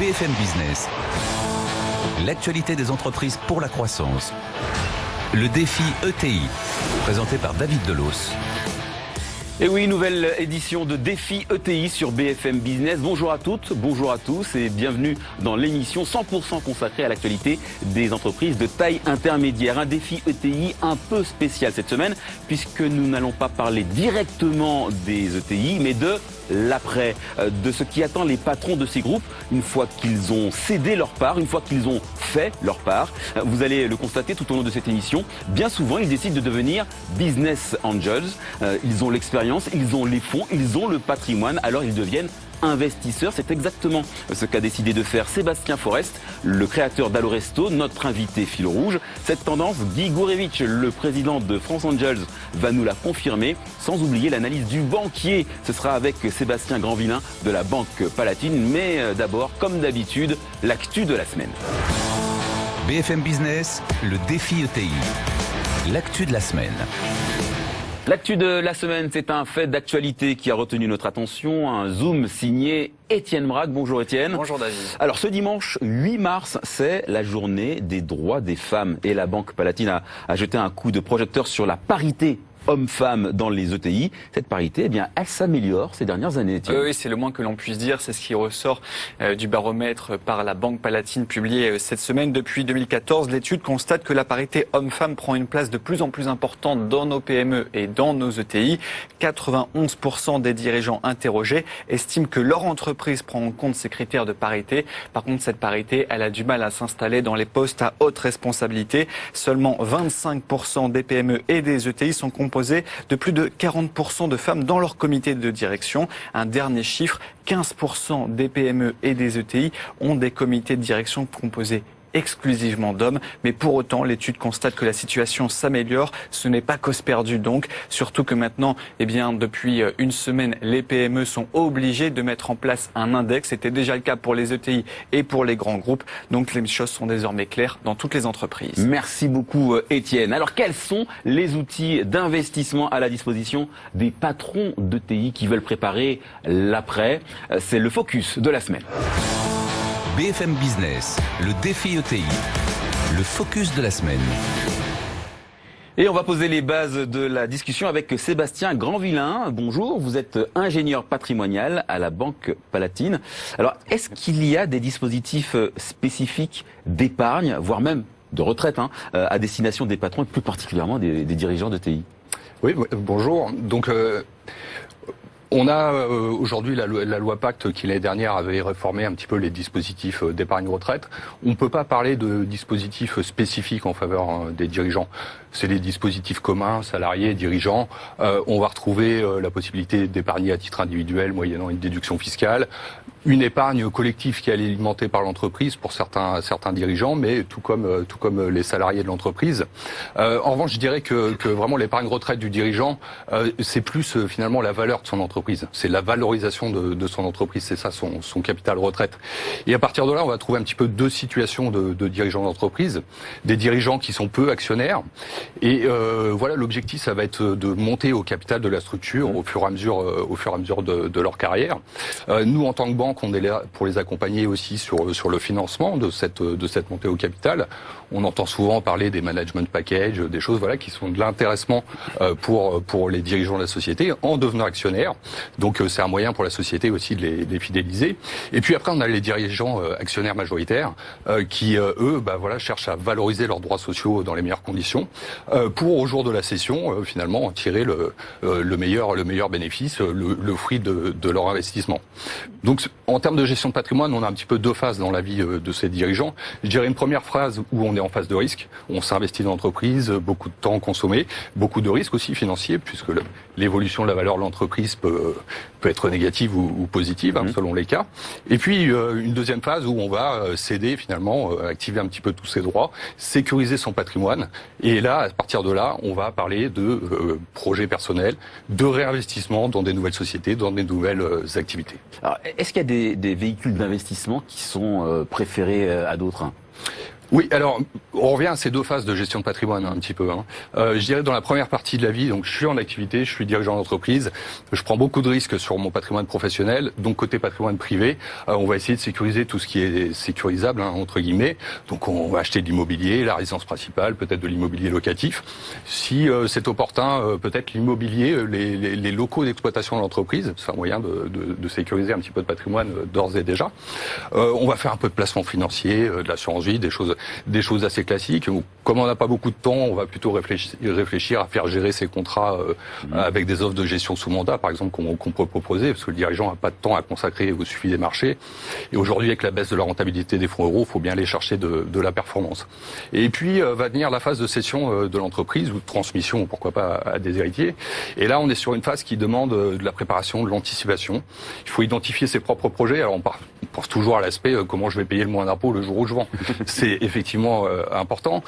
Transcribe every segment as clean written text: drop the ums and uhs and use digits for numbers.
BFM Business. L'actualité des entreprises pour la croissance. Le défi ETI, présenté par David Delos. Et oui, nouvelle édition de Défi ETI sur BFM Business. Bonjour à toutes, bonjour à tous et bienvenue dans l'émission 100% consacrée à l'actualité des entreprises de taille intermédiaire. Un défi ETI un peu spécial cette semaine puisque nous n'allons pas parler directement des ETI mais de l'après, de ce qui attend les patrons de ces groupes une fois qu'ils ont cédé leur part, une fois qu'ils ont fait leur part. Vous allez le constater tout au long de cette émission. Bien souvent, ils décident de devenir business angels. Ils ont l'expérience, ils ont les fonds, ils ont le patrimoine, alors ils deviennent investisseurs. C'est exactement ce qu'a décidé de faire Sébastien Forest, le créateur d'Alloresto, notre invité fil rouge. Cette tendance, Guy Gourevitch, le président de France Angels, va nous la confirmer, sans oublier l'analyse du banquier. Ce sera avec Sébastien Grandvillain de la Banque Palatine. Mais d'abord, comme d'habitude, l'actu de la semaine. BFM Business, le défi ETI. L'actu de la semaine. L'actu de la semaine, c'est un fait d'actualité qui a retenu notre attention, un zoom signé Étienne Braque. Bonjour Étienne. Bonjour David. Alors ce dimanche 8 mars, c'est la journée des droits des femmes et la Banque Palatine a jeté un coup de projecteur sur la parité hommes-femmes dans les ETI. Cette parité, eh bien, elle s'améliore ces dernières années. Oui, c'est le moins que l'on puisse dire. C'est ce qui ressort du baromètre par la Banque Palatine publié cette semaine. Depuis 2014, l'étude constate que la parité homme-femme prend une place de plus en plus importante dans nos PME et dans nos ETI. 91% des dirigeants interrogés estiment que leur entreprise prend en compte ces critères de parité. Par contre, cette parité, elle a du mal à s'installer dans les postes à haute responsabilité. Seulement 25% des PME et des ETI sont composés de plus de 40% de femmes dans leur comité de direction. Un dernier chiffre, 15% des PME et des ETI ont des comités de direction composés exclusivement d'hommes, mais pour autant l'étude constate que la situation s'améliore. Ce n'est pas cause perdue donc, surtout que maintenant, eh bien, depuis une semaine, les PME sont obligées de mettre en place un index. C'était déjà le cas pour les ETI et pour les grands groupes, donc les choses sont désormais claires dans toutes les entreprises. Merci beaucoup Étienne. Alors quels sont les outils d'investissement à la disposition des patrons d'ETI qui veulent préparer l'après? C'est le focus de la semaine. BFM Business, le défi ETI, le focus de la semaine. Et on va poser les bases de la discussion avec Sébastien Grandvillain. Bonjour, vous êtes ingénieur patrimonial à la Banque Palatine. Alors, est-ce qu'il y a des dispositifs spécifiques d'épargne, voire même de retraite, à destination des patrons et plus particulièrement des dirigeants d'ETI? Oui, bonjour. Donc, on a aujourd'hui la loi Pacte qui l'année dernière avait réformé un petit peu les dispositifs d'épargne retraite. On ne peut pas parler de dispositifs spécifiques en faveur des dirigeants. C'est les dispositifs communs, salariés, dirigeants. On va retrouver la possibilité d'épargner à titre individuel moyennant une déduction fiscale. Une épargne collective qui est alimentée par l'entreprise pour certains dirigeants, mais tout comme les salariés de l'entreprise. En revanche, je dirais que vraiment l'épargne retraite du dirigeant, c'est plus finalement la valeur de son entreprise. C'est la valorisation de son entreprise, c'est ça son capital retraite. Et à partir de là, on va trouver un petit peu deux situations de dirigeants d'entreprise. Des dirigeants qui sont peu actionnaires. Et voilà, l'objectif, ça va être de monter au capital de la structure au fur et à mesure de leur carrière. Nous, en tant que banque, on est là pour les accompagner aussi sur le financement de cette montée au capital. On entend souvent parler des management packages, des choses voilà qui sont de l'intéressement pour les dirigeants de la société en devenant actionnaires. Donc c'est un moyen pour la société aussi de les fidéliser. Et puis après on a les dirigeants actionnaires majoritaires qui eux cherchent à valoriser leurs droits sociaux dans les meilleures conditions pour au jour de la cession finalement en tirer le meilleur bénéfice, le fruit de leur investissement. Donc en termes de gestion de patrimoine, on a un petit peu deux phases dans la vie de ces dirigeants. Je dirais une première phase où on est en phase de risque, on s'investit dans l'entreprise, beaucoup de temps consommé, beaucoup de risques aussi financiers, puisque l'évolution de la valeur de l'entreprise peut être négative ou positive, selon les cas. Et puis une deuxième phase où on va céder finalement, activer un petit peu tous ses droits, sécuriser son patrimoine. Et là, à partir de là, on va parler de projets personnels, de réinvestissement dans des nouvelles sociétés, dans des nouvelles activités. Alors, est-ce qu'il y a des véhicules d'investissement qui sont préférés à d'autres? Oui, alors on revient à ces deux phases de gestion de patrimoine un petit peu. Je dirais dans la première partie de la vie, donc je suis en activité, je suis dirigeant d'entreprise, je prends beaucoup de risques sur mon patrimoine professionnel, donc côté patrimoine privé, on va essayer de sécuriser tout ce qui est sécurisable, entre guillemets. Donc on va acheter de l'immobilier, la résidence principale, peut-être de l'immobilier locatif. Si c'est opportun, peut-être l'immobilier, les locaux d'exploitation de l'entreprise, c'est un moyen de sécuriser un petit peu de patrimoine d'ores et déjà. On va faire un peu de placement financier, de l'assurance vie, des choses assez classiques. Comme on n'a pas beaucoup de temps, on va plutôt réfléchir à faire gérer ces contrats avec des offres de gestion sous mandat, par exemple, qu'on peut proposer, parce que le dirigeant n'a pas de temps à consacrer au suivi des marchés. Et aujourd'hui, avec la baisse de la rentabilité des fonds euros, il faut bien aller chercher de la performance. Et puis va venir la phase de cession de l'entreprise ou de transmission, pourquoi pas, à des héritiers. Et là, on est sur une phase qui demande de la préparation, de l'anticipation. Il faut identifier ses propres projets. Alors on pense toujours à l'aspect comment je vais payer le moins d'impôts le jour où je vends. C'est effectivement important,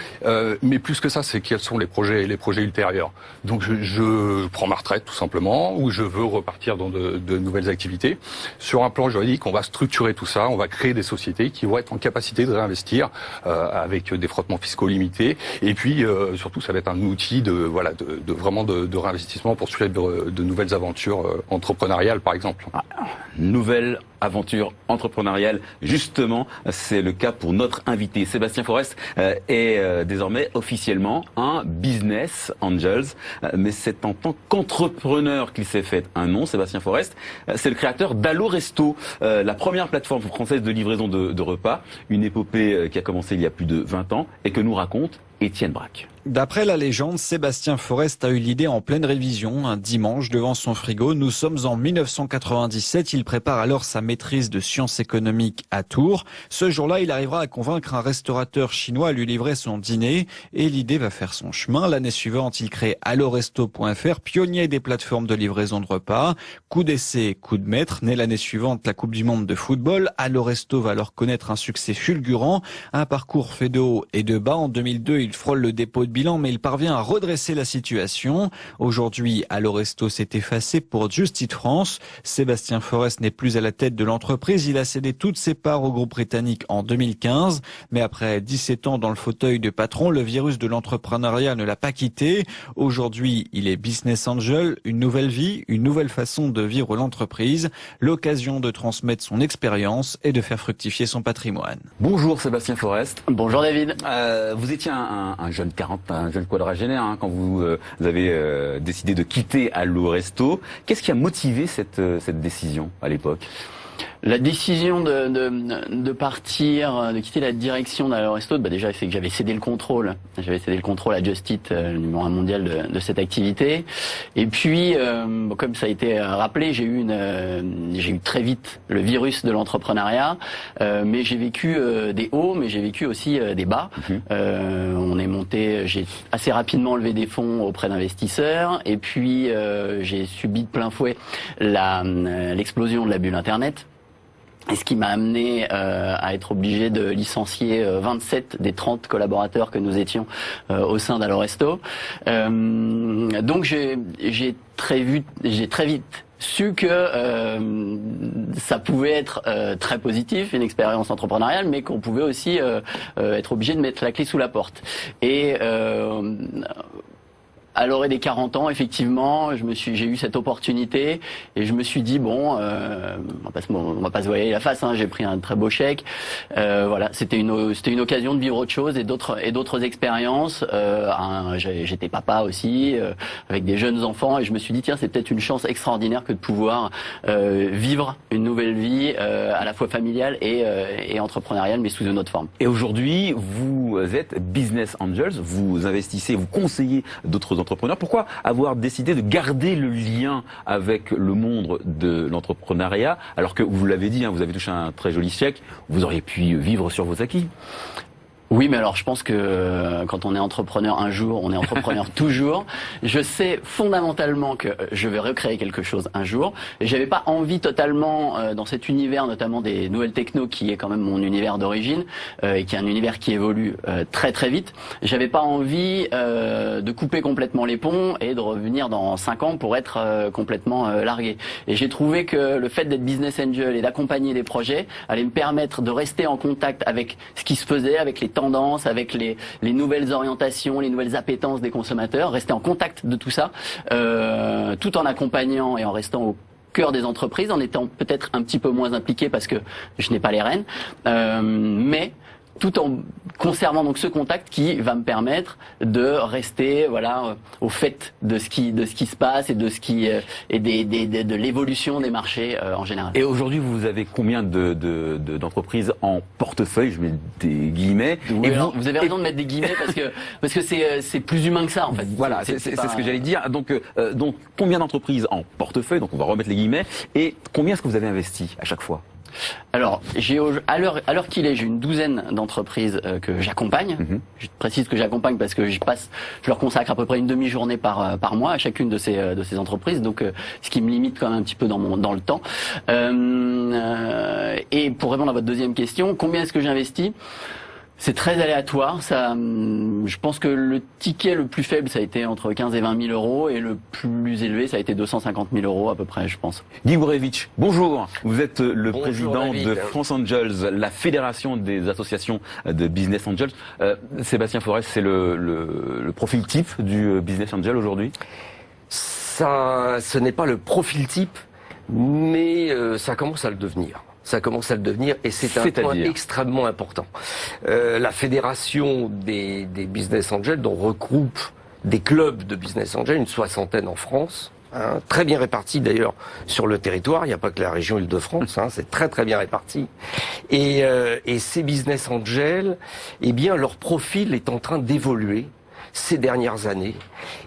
mais plus que ça, c'est quels sont les projets ultérieurs. Donc je prends ma retraite tout simplement, ou je veux repartir dans de nouvelles activités. Sur un plan juridique, on va structurer tout ça, on va créer des sociétés qui vont être en capacité de réinvestir avec des frottements fiscaux limités. Et puis surtout, ça va être un outil de réinvestissement pour suivre de nouvelles aventures entrepreneuriales, par exemple. Nouvelle aventure entrepreneuriale, justement, c'est le cas pour notre invité. Sébastien Forest est désormais officiellement un business angels, mais c'est en tant qu'entrepreneur qu'il s'est fait un nom. Sébastien Forest, c'est le créateur d'Allo Resto, la première plateforme française de livraison de repas, une épopée qui a commencé il y a plus de 20 ans et que nous raconte Étienne Braque. D'après la légende, Sébastien Forest a eu l'idée en pleine révision, un dimanche devant son frigo. Nous sommes en 1997, il prépare alors sa maîtrise de sciences économiques à Tours. Ce jour-là, il arrivera à convaincre un restaurateur chinois à lui livrer son dîner et l'idée va faire son chemin. L'année suivante, il crée alloresto.fr, pionnier des plateformes de livraison de repas. Coup d'essai, coup de maître. Né l'année suivante la Coupe du Monde de football, Allo Resto va alors connaître un succès fulgurant, un parcours fait de haut et de bas. En 2002, il frôle le dépôt de bilan, mais il parvient à redresser la situation. Aujourd'hui, Allo Resto s'est effacé pour Just Eat France. Sébastien Forest n'est plus à la tête de l'entreprise. Il a cédé toutes ses parts au groupe britannique en 2015. Mais après 17 ans dans le fauteuil de patron, le virus de l'entrepreneuriat ne l'a pas quitté. Aujourd'hui, il est business angel, une nouvelle vie, une nouvelle façon de vivre l'entreprise, l'occasion de transmettre son expérience et de faire fructifier son patrimoine. Bonjour Sébastien Forest. Bonjour David. Vous étiez un jeune un jeune quadragénaire quand vous avez décidé de quitter Allo Resto. Qu'est-ce qui a motivé cette décision à l'époque ? La décision de partir, de quitter la direction d'Allo Resto, déjà c'est que j'avais cédé le contrôle. J'avais cédé le contrôle à Just Eat, le numéro 1 mondial de cette activité. Et puis, comme ça a été rappelé, j'ai eu très vite le virus de l'entrepreneuriat, mais j'ai vécu des hauts, mais j'ai vécu aussi des bas. On est monté, j'ai assez rapidement levé des fonds auprès d'investisseurs, et puis j'ai subi de plein fouet l'explosion de la bulle Internet. Et ce qui m'a amené à être obligé de licencier 27 des 30 collaborateurs que nous étions au sein d'Allo Resto. Donc j'ai très vite su que ça pouvait être très positif, une expérience entrepreneuriale, mais qu'on pouvait aussi être obligé de mettre la clé sous la porte. Et à l'orée des 40 ans, effectivement, j'ai eu cette opportunité et je me suis dit on va pas se voiler la face. J'ai pris un très beau chèque. Voilà, c'était une occasion de vivre autre chose et d'autres expériences. J'étais papa aussi, avec des jeunes enfants, et je me suis dit tiens, c'est peut-être une chance extraordinaire que de pouvoir vivre une nouvelle vie, à la fois familiale et entrepreneuriale, mais sous une autre forme. Et aujourd'hui, vous êtes business angels, vous investissez, vous conseillez d'autres entrepreneurs. Pourquoi avoir décidé de garder le lien avec le monde de l'entrepreneuriat, alors que vous l'avez dit, vous avez touché un très joli chèque, vous auriez pu vivre sur vos acquis? Oui, mais alors je pense que quand on est entrepreneur un jour, on est entrepreneur toujours. Je sais fondamentalement que je vais recréer quelque chose un jour. Et j'avais pas envie totalement dans cet univers, notamment des nouvelles techno, qui est quand même mon univers d'origine et qui est un univers qui évolue très très vite. J'avais pas envie de couper complètement les ponts et de revenir dans 5 ans pour être complètement largué. Et j'ai trouvé que le fait d'être business angel et d'accompagner des projets allait me permettre de rester en contact avec ce qui se faisait, avec les tendances, tendances, avec les nouvelles orientations, les nouvelles appétences des consommateurs, rester en contact de tout ça, tout en accompagnant et en restant au cœur des entreprises, en étant peut-être un petit peu moins impliqué parce que je n'ai pas les rênes, mais tout en conservant donc ce contact qui va me permettre de rester au fait de ce qui se passe et de ce qui et de l'évolution des marchés en général. Et aujourd'hui, vous avez combien d'entreprises en portefeuille? Je mets des guillemets. Oui, vous avez raison de mettre des guillemets parce que c'est plus humain que ça en fait. Voilà, c'est ce que j'allais dire. Donc combien d'entreprises en portefeuille? Donc on va remettre les guillemets. Et combien est-ce que vous avez investi à chaque fois? Alors, à l'heure qu'il est, j'ai une douzaine d'entreprises que j'accompagne. Je précise que j'accompagne parce que je leur consacre à peu près une demi-journée par mois à chacune de ces entreprises. Donc, ce qui me limite quand même un petit peu dans le temps. Et pour répondre à votre deuxième question, combien est-ce que j'investis? C'est très aléatoire. Je pense que le ticket le plus faible, ça a été entre 15 et 20 000 euros, et le plus élevé, ça a été 250 000 euros à peu près, je pense. Guy Bourevitch, bonjour. Vous êtes le président de France Angels, la fédération des associations de Business Angels. Sébastien Forest, c'est le profil type du Business Angel aujourd'hui? Ça, ce n'est pas le profil type, mais ça commence à le devenir. Ça commence à le devenir, et c'est un point extrêmement important. La fédération des Business Angels, dont regroupe des clubs de Business Angels, une soixantaine en France, très bien répartis d'ailleurs sur le territoire. Il n'y a pas que la région Île-de-France, c'est très très bien réparti. Et ces Business Angels, eh bien, leur profil est en train d'évoluer ces dernières années,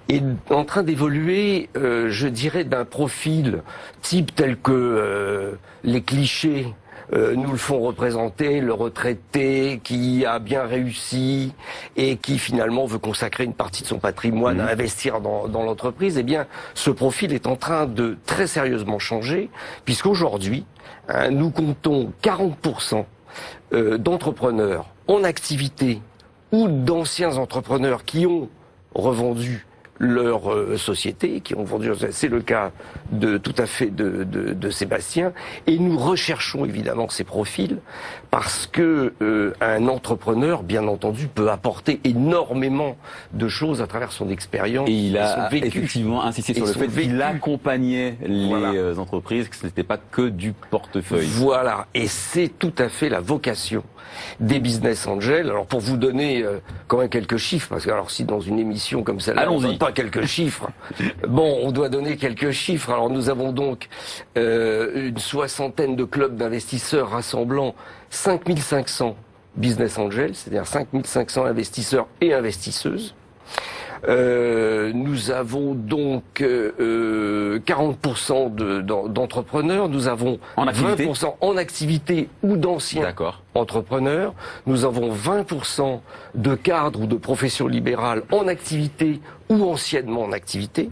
et en train d'évoluer, je dirais, d'un profil type tel que les clichés nous le font représenter, le retraité qui a bien réussi et qui finalement veut consacrer une partie de son patrimoine à investir dans l'entreprise. Eh bien, ce profil est en train de très sérieusement changer, puisqu'aujourd'hui, nous comptons 40% d'entrepreneurs en activité ou d'anciens entrepreneurs qui ont revendu leur société, qui ont vendu, c'est le cas tout à fait de Sébastien, et nous recherchons évidemment ces profils parce que un entrepreneur, bien entendu, peut apporter énormément de choses à travers son expérience. Et il a effectivement insisté sur le fait qu'il accompagnait les entreprises, que ce n'était pas que du portefeuille. Voilà, et c'est tout à fait la vocation des Business Angels. Alors pour vous donner quand même quelques chiffres, parce que alors si dans une émission comme celle-là on donne pas quelques chiffres, bon, on doit donner quelques chiffres. Alors nous avons donc une soixantaine de clubs d'investisseurs rassemblant 5500 Business Angels, c'est-à-dire 5500 investisseurs et investisseuses. Nous avons donc 40% d'entrepreneurs, nous avons 20% en activité ou d'anciens entrepreneurs, nous avons 20% de cadres ou de professions libérales en activité ou anciennement en activité,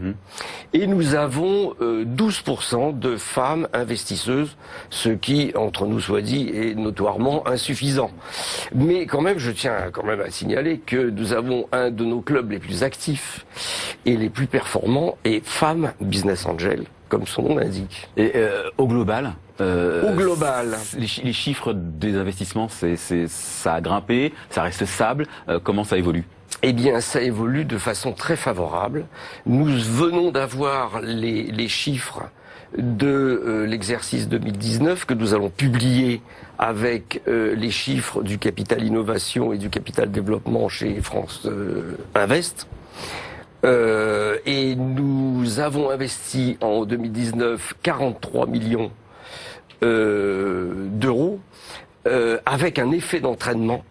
et nous avons 12% de femmes investisseuses, ce qui, entre nous soit dit, est notoirement insuffisant. Mais quand même, je tiens quand même à signaler que nous avons un de nos clubs les plus actifs et les plus performants est Femmes Business Angel, comme son nom l'indique. Et au global, les chiffres des investissements, ça a grimpé, ça reste stable. Comment ça évolue? Eh bien, ça évolue de façon très favorable. Nous venons d'avoir les chiffres de l'exercice 2019 que nous allons publier avec les chiffres du capital innovation et du capital développement chez France Invest. Et nous avons investi en 2019 43 millions d'euros avec un effet d'entraînement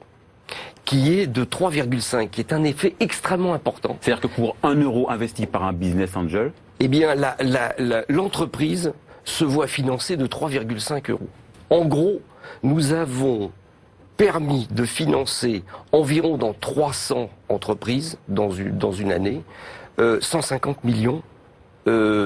qui est de 3,5, qui est un effet extrêmement important. C'est-à-dire que pour 1 euro investi par un business angel, eh bien, l'entreprise se voit financer de 3,5 euros. En gros, nous avons permis de financer environ dans 300 entreprises dans une année, 150 millions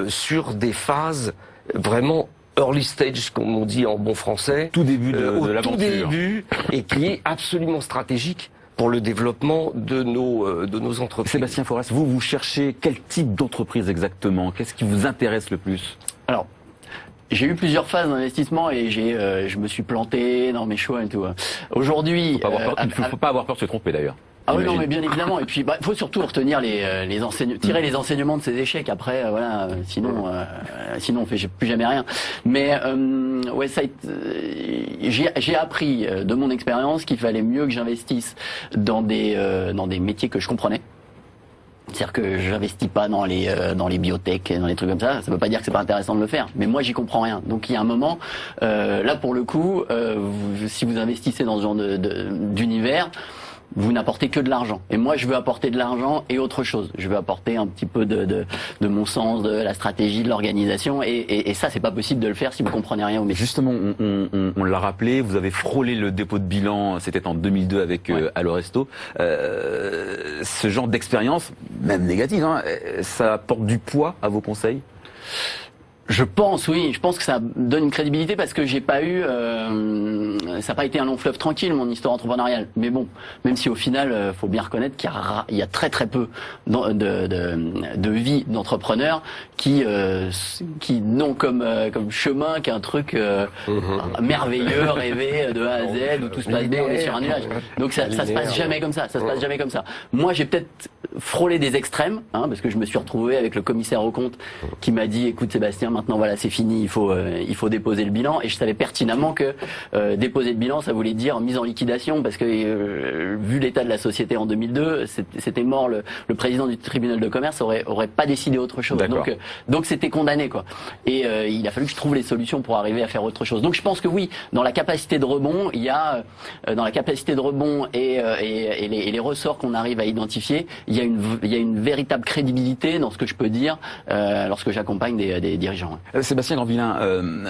sur des phases vraiment early stage, comme on dit en bon français. Tout début de l'aventure. Tout début, et qui est absolument stratégique pour le développement de nos entreprises. Sébastien Forest, vous cherchez quel type d'entreprise exactement? Qu'est-ce qui vous intéresse le plus? Alors, J'ai eu plusieurs phases d'investissement et je me suis planté dans mes choix et tout. Aujourd'hui, faut pas avoir peur de se tromper d'ailleurs. Ah oui, non, mais bien évidemment. Et puis, faut surtout retenir tirer les enseignements de ces échecs. Après, voilà, sinon, on fait plus jamais rien. Mais ouais, j'ai appris de mon expérience qu'il fallait mieux que j'investisse dans des métiers que je comprenais. C'est-à-dire que j'investis pas dans les biotech, dans les trucs comme ça. Ça veut pas dire que c'est pas intéressant de le faire. Mais moi, j'y comprends rien. Donc, il y a un moment, là, pour le coup, si vous investissez dans ce genre d'univers, vous n'apportez que de l'argent. Et moi, je veux apporter de l'argent et autre chose. Je veux apporter un petit peu de mon sens, de la stratégie, de l'organisation. Et ça, c'est pas possible de le faire si vous comprenez rien au métier. Justement, on l'a rappelé, vous avez frôlé le dépôt de bilan, c'était en 2002 avec Aloresto. Ce genre d'expérience, même négative, hein, ça apporte du poids à vos conseils? Je pense que ça donne une crédibilité parce que j'ai pas eu, ça n'a pas été un long fleuve tranquille mon histoire entrepreneuriale. Mais bon, même si au final, faut bien reconnaître qu'il y a très très peu de vie d'entrepreneurs qui n'ont comme chemin qu'un truc merveilleux, rêvé de A à Z où tout se passe bien, on est sur un nuage. Donc ça se passe jamais comme ça. Ça se passe jamais comme ça. Moi, j'ai peut-être frôlé des extrêmes, hein, parce que je me suis retrouvé avec le commissaire aux comptes qui m'a dit, écoute Sébastien, maintenant voilà, c'est fini, il faut déposer le bilan. Et je savais pertinemment que déposer le bilan, ça voulait dire mise en liquidation, parce que vu l'état de la société en 2002, c'était mort. Le président du tribunal de commerce aurait pas décidé autre chose. Donc c'était condamné, quoi. Et il a fallu que je trouve les solutions pour arriver à faire autre chose. Donc je pense que oui, dans la capacité de rebond, il y a dans la capacité de rebond et les ressorts qu'on arrive à identifier, il y a une véritable crédibilité dans ce que je peux dire lorsque j'accompagne des dirigeants. Sébastien Grandvillain,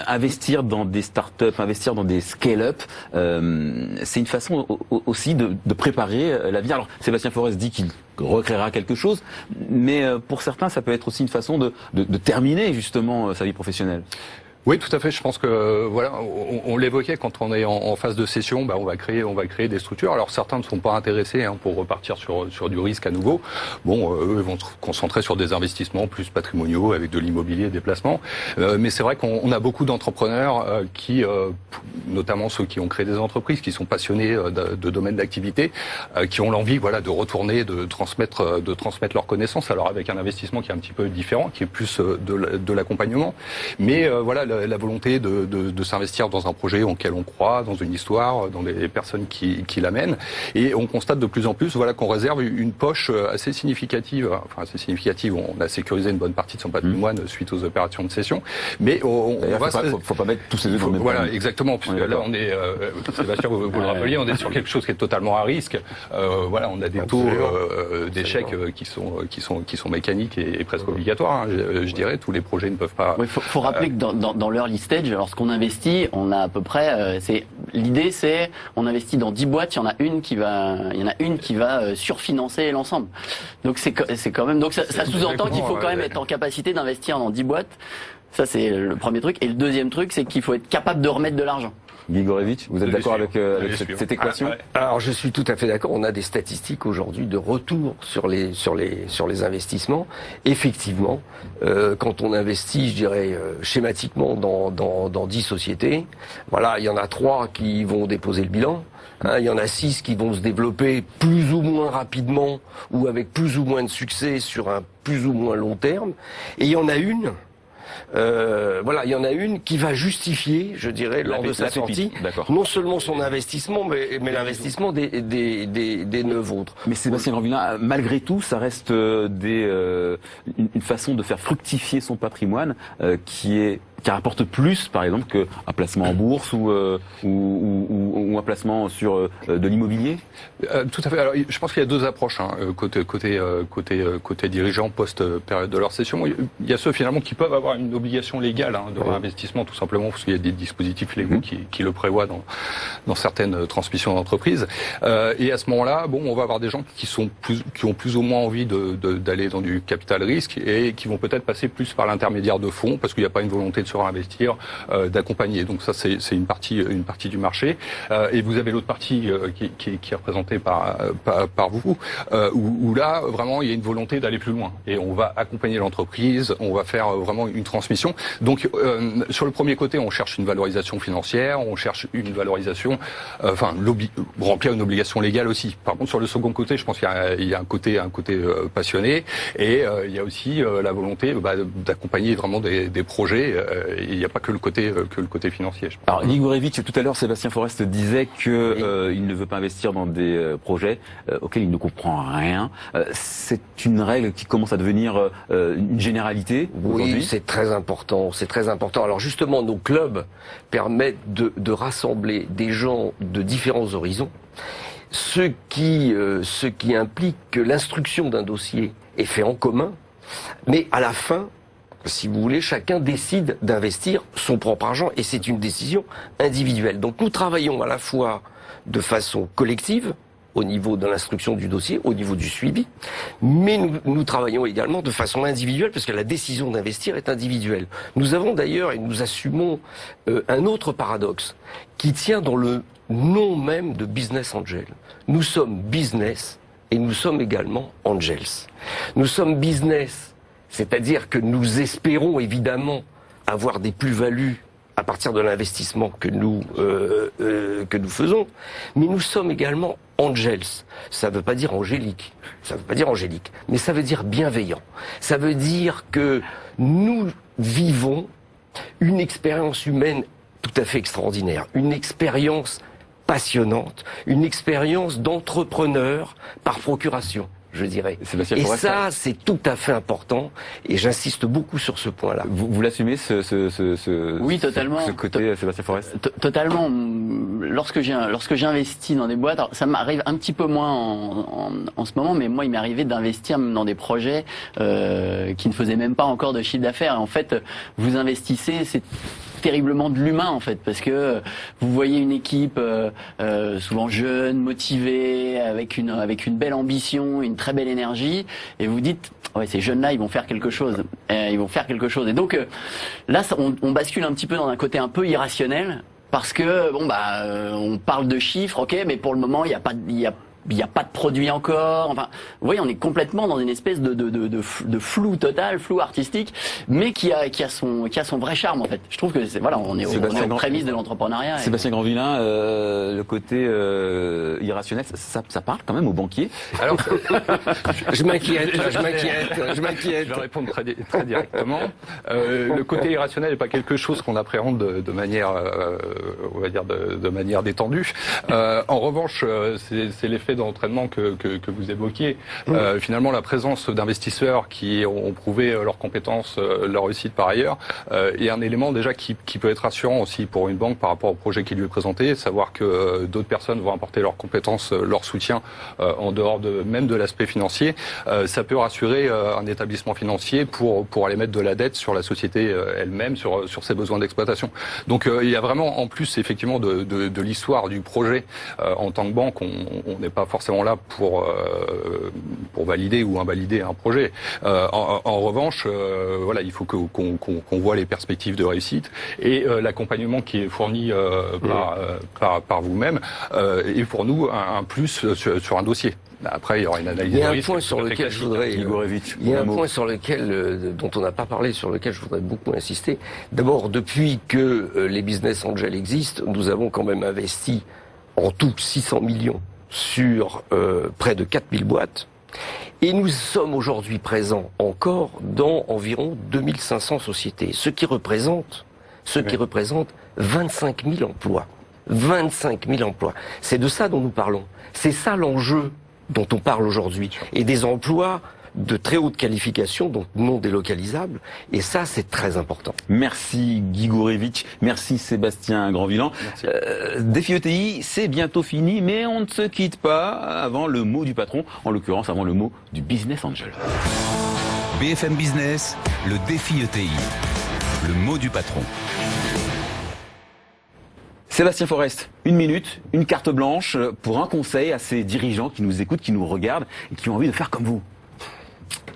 investir dans des startups, investir dans des scale-up, c'est une façon aussi de préparer l'avenir. Alors Sébastien Forest dit qu'il recréera quelque chose, mais pour certains, ça peut être aussi une façon de terminer justement sa vie professionnelle. Oui, tout à fait. Je pense que voilà, on l'évoquait quand on est en phase de cession, on va créer des structures. Alors certains ne sont pas intéressés pour repartir sur du risque à nouveau. Bon, eux vont se concentrer sur des investissements plus patrimoniaux avec de l'immobilier, des placements. Mais c'est vrai qu'on a beaucoup d'entrepreneurs qui, notamment ceux qui ont créé des entreprises, qui sont passionnés de domaines d'activité, qui ont l'envie, voilà, de retourner, de transmettre leurs connaissances. Alors avec un investissement qui est un petit peu différent, qui est plus de l'accompagnement, mais voilà. La volonté de s'investir dans un projet auquel on croit, dans une histoire, dans les personnes qui l'amènent. Et on constate de plus en plus, voilà, qu'on réserve une poche assez significative. Enfin, assez significative. On a sécurisé une bonne partie de son patrimoine suite aux opérations de cession. Mais faut pas mettre tous ces œufs dans le même panier. Voilà, exactement. Puisque là, on est, Sébastien, vous le rappeliez, on est sur quelque chose qui est totalement à risque. Voilà, on a des taux d'échec qui sont mécaniques et presque obligatoires. Hein, je dirais, tous les projets ne peuvent pas. Il faut rappeler que dans l'early stage, lorsqu'on investit, on a à peu près, l'idée c'est, on investit dans 10 boîtes, il y en a une qui va surfinancer l'ensemble. Donc c'est quand même, donc ça sous-entend qu'il faut quand même être en capacité d'investir dans 10 boîtes. Ça c'est le premier truc. Et le deuxième truc, c'est qu'il faut être capable de remettre de l'argent. Guy Gorevitch, vous êtes d'accord avec cette équation? Alors je suis tout à fait d'accord. On a des statistiques aujourd'hui de retour sur les investissements. Effectivement, quand on investit, je dirais schématiquement dans 10 sociétés, voilà, il y en a 3 qui vont déposer le bilan. Il y en a 6 qui vont se développer plus ou moins rapidement ou avec plus ou moins de succès sur un plus ou moins long terme. Et il y en a une. Voilà, il y en a une qui va justifier, je dirais, lors de sa sortie, non seulement son investissement, mais l'investissement des 9 autres. Mais Sébastien Grandvillain, malgré tout, ça reste une façon de faire fructifier son patrimoine qui rapporte plus, par exemple, qu'un placement en bourse ou un placement sur de l'immobilier. Tout à fait. Alors, je pense qu'il y a 2 approches côté dirigeant post-période de leur cession. Il y a ceux finalement qui peuvent avoir une obligation légale de réinvestissement, tout simplement parce qu'il y a des dispositifs légaux qui le prévoient dans certaines transmissions d'entreprise. Et à ce moment-là, on va avoir des gens qui ont plus ou moins envie d'aller dans du capital risque et qui vont peut-être passer plus par l'intermédiaire de fonds parce qu'il n'y a pas une volonté de se réinvestir, d'accompagner. Donc ça, c'est une partie du marché. Et vous avez l'autre partie qui est représentée par vous, où là, vraiment, il y a une volonté d'aller plus loin. Et on va accompagner l'entreprise, on va faire vraiment une transmission. Donc, sur le premier côté, on cherche une valorisation financière, on cherche une valorisation, remplir une obligation légale aussi. Par contre, sur le second côté, je pense qu'il y a un côté passionné, et il y a aussi la volonté d'accompagner vraiment des projets. Il n'y a pas que le côté financier. Alors, Grigorevitch, tout à l'heure, Sébastien Forest disait que il ne veut pas investir dans des projets auxquels il ne comprend rien. C'est une règle qui commence à devenir une généralité aujourd'hui. Oui, c'est très important. C'est très important. Alors justement, nos clubs permettent de rassembler des gens de différents horizons, ce qui implique que l'instruction d'un dossier est fait en commun, mais à la fin, si vous voulez, chacun décide d'investir son propre argent, et c'est une décision individuelle. Donc nous travaillons à la fois de façon collective, au niveau de l'instruction du dossier, au niveau du suivi, mais nous travaillons également de façon individuelle, parce que la décision d'investir est individuelle. Nous avons d'ailleurs, et nous assumons un autre paradoxe, qui tient dans le nom même de Business Angel. Nous sommes business, et nous sommes également angels. Nous sommes business, c'est-à-dire que nous espérons évidemment avoir des plus-values à partir de l'investissement que nous faisons, mais nous sommes également angels. Ça ne veut pas dire angélique, mais ça veut dire bienveillant. Ça veut dire que nous vivons une expérience humaine tout à fait extraordinaire, une expérience passionnante, une expérience d'entrepreneur par procuration, je dirais. Et ça, c'est tout à fait important, et j'insiste beaucoup sur ce point-là. Vous l'assumez, oui, totalement. Ce côté, Sébastien Forest. Totalement. Lorsque j'investis dans des boîtes, alors ça m'arrive un petit peu moins en ce moment, mais moi, il m'est arrivé d'investir dans des projets qui ne faisaient même pas encore de chiffre d'affaires. Et en fait, vous investissez, c'est terriblement de l'humain en fait, parce que vous voyez une équipe souvent jeune, motivée, avec une belle ambition, une très belle énergie, et vous dites ouais, ces jeunes-là, ils vont faire quelque chose, et donc là on bascule un petit peu dans un côté un peu irrationnel, parce que on parle de chiffres, ok, mais pour le moment il n'y a pas de produit encore. Enfin, vous voyez, on est complètement dans une espèce de flou total, flou artistique, mais qui a son vrai charme en fait. Je trouve que on est aux prémices de l'entrepreneuriat. Sébastien Grandvillain, le côté irrationnel, ça parle quand même aux banquiers. Alors, je m'inquiète. Je vais répondre très directement. Le côté irrationnel n'est pas quelque chose qu'on appréhende de manière, on va dire, de manière détendue. En revanche, c'est l'effet d'entraînement que vous évoquiez. Finalement, la présence d'investisseurs qui ont prouvé leurs compétences, leur réussite par ailleurs, est un élément déjà qui peut être rassurant aussi pour une banque par rapport au projet qui lui est présenté, savoir que d'autres personnes vont apporter leurs compétences, leur soutien en dehors même de l'aspect financier. Ça peut rassurer un établissement financier pour aller mettre de la dette sur la société elle-même, sur ses besoins d'exploitation. Donc il y a vraiment, en plus effectivement de l'histoire du projet, en tant que banque, on n'est pas forcément là pour valider ou invalider un projet. En revanche, il faut qu'on voit les perspectives de réussite, et l'accompagnement qui est fourni par vous-même est pour nous un plus sur un dossier. Après, il y aura une analyse. Il y a un point sur lequel je voudrais, dont on n'a pas parlé, sur lequel je voudrais beaucoup insister. D'abord, depuis que les Business Angels existent, nous avons quand même investi en tout 600 millions sur près de 4000 boîtes. Et nous sommes aujourd'hui présents encore dans environ 2500 sociétés, ce qui représente 25 000 emplois. 25 000 emplois. C'est de ça dont nous parlons. C'est ça l'enjeu dont on parle aujourd'hui. Et des emplois de très haute qualification, donc non délocalisables, et ça c'est très important. Merci Grigorevitch, merci Sébastien Grandvillain. Défi ETI, c'est bientôt fini, mais on ne se quitte pas avant le mot du patron, en l'occurrence avant le mot du Business Angel. BFM Business, le défi ETI, le mot du patron. Sébastien Forest, 1 minute, une carte blanche pour un conseil à ces dirigeants qui nous écoutent, qui nous regardent et qui ont envie de faire comme vous.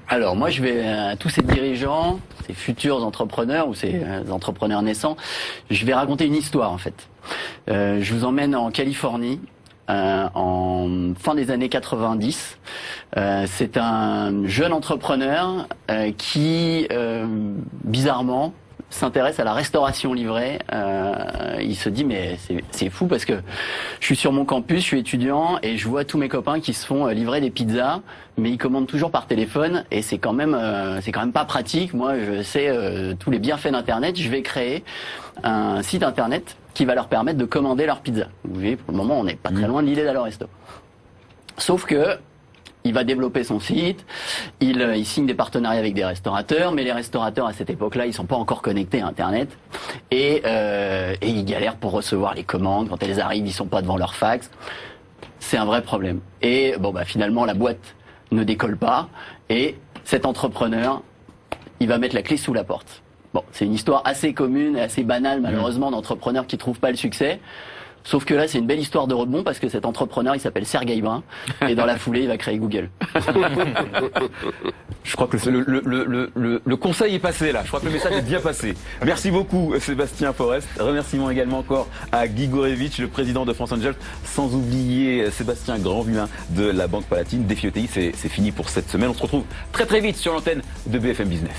Alors moi je vais à tous ces dirigeants, futurs entrepreneurs ou ces entrepreneurs naissants, je vais raconter une histoire en fait. Je vous emmène en Californie. En fin des années 90, c'est un jeune entrepreneur qui, bizarrement, s'intéresse à la restauration livrée. Il se dit mais c'est fou parce que je suis sur mon campus, je suis étudiant et je vois tous mes copains qui se font livrer des pizzas, mais ils commandent toujours par téléphone et c'est quand même pas pratique. Moi, je sais tous les bienfaits d'Internet. Je vais créer un site Internet qui va leur permettre de commander leur pizza. Vous voyez, pour le moment, on n'est pas très loin de l'idée d'aller au resto. Sauf que il va développer son site, il signe des partenariats avec des restaurateurs, mais les restaurateurs à cette époque-là, ils sont pas encore connectés à Internet et ils galèrent pour recevoir les commandes. Quand elles arrivent, ils sont pas devant leur fax. C'est un vrai problème. Et bon, finalement, la boîte ne décolle pas et cet entrepreneur, il va mettre la clé sous la porte. Bon, c'est une histoire assez commune et assez banale, malheureusement, d'entrepreneurs qui trouvent pas le succès. Sauf que là, c'est une belle histoire de rebond parce que cet entrepreneur, il s'appelle Sergey Brin et dans la foulée, il va créer Google. Je crois que le conseil est passé là. Je crois que le message est bien passé. Merci beaucoup, Sébastien Forest. Remerciements également encore à Guy Gorevitch, le président de France Angel, sans oublier Sébastien Grandvillain de la Banque Palatine. Défi ETI, c'est fini pour cette semaine. On se retrouve très vite sur l'antenne de BFM Business.